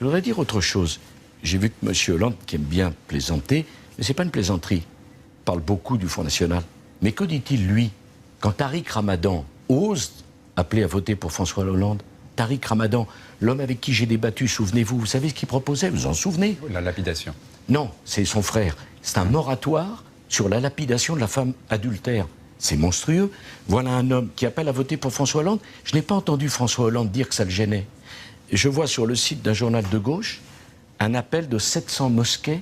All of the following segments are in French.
Je voudrais dire autre chose. J'ai vu que M. Hollande, qui aime bien plaisanter, mais ce n'est pas une plaisanterie, parle beaucoup du Front National. Mais que dit-il, lui, quand Tariq Ramadan ose appeler à voter pour François Hollande? Tariq Ramadan, l'homme avec qui j'ai débattu, souvenez-vous, vous savez ce qu'il proposait, vous en souvenez? La lapidation. Non, c'est son frère. C'est un moratoire sur la lapidation de la femme adultère. C'est monstrueux. Voilà un homme qui appelle à voter pour François Hollande. Je n'ai pas entendu François Hollande dire que ça le gênait. Je vois sur le site d'un journal de gauche un appel de 700 mosquées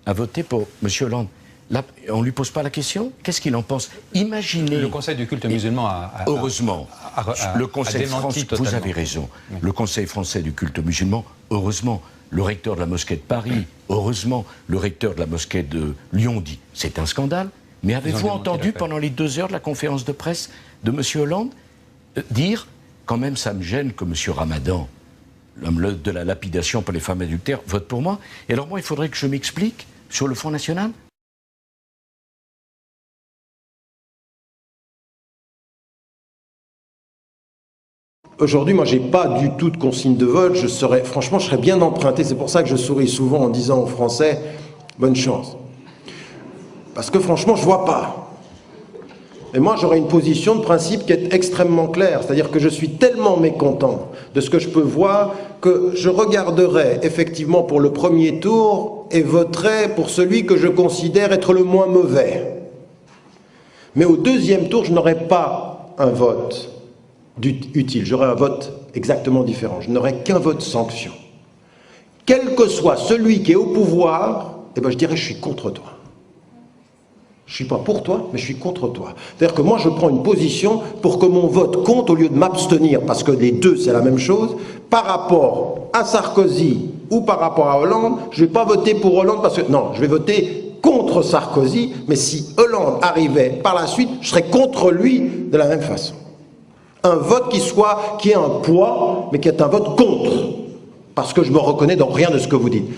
à voter pour M. Hollande. Là, on ne lui pose pas la question. Qu'est-ce qu'il en pense? Imaginez... Le Conseil du culte musulman a heureusement, le Conseil démenti français, vous avez raison, oui. Le Conseil français du culte musulman, heureusement, le recteur de la mosquée de Paris, heureusement, le recteur de la mosquée de Lyon dit c'est un scandale. Mais avez-vous entendu pendant les 2 heures de la conférence de presse de M. Hollande dire quand même ça me gêne que M. Ramadan, l'homme de la lapidation pour les femmes adultères, vote pour moi? Et alors moi, il faudrait que je m'explique sur le Front National. Aujourd'hui, moi, j'ai pas du tout de consigne de vote. Franchement, je serais bien emprunté. C'est pour ça que je souris souvent en disant aux Français « bonne chance ». Parce que franchement, je vois pas. Et moi, j'aurais une position de principe qui est extrêmement claire. C'est-à-dire que je suis tellement mécontent de ce que je peux voir que je regarderai effectivement pour le premier tour et voterai pour celui que je considère être le moins mauvais. Mais au deuxième tour, je n'aurai pas un vote utile, j'aurai un vote exactement différent. Je n'aurai qu'un vote sanction. Quel que soit celui qui est au pouvoir, eh ben je dirais je suis contre toi. Je ne suis pas pour toi, mais je suis contre toi. C'est-à-dire que moi je prends une position pour que mon vote compte au lieu de m'abstenir, parce que les deux c'est la même chose, par rapport à Sarkozy ou par rapport à Hollande, je ne vais pas voter pour Hollande parce que, non, je vais voter contre Sarkozy, mais si Hollande arrivait par la suite, je serais contre lui de la même façon. Un vote qui ait un poids, mais qui est un vote contre. Parce que je me reconnais dans rien de ce que vous dites.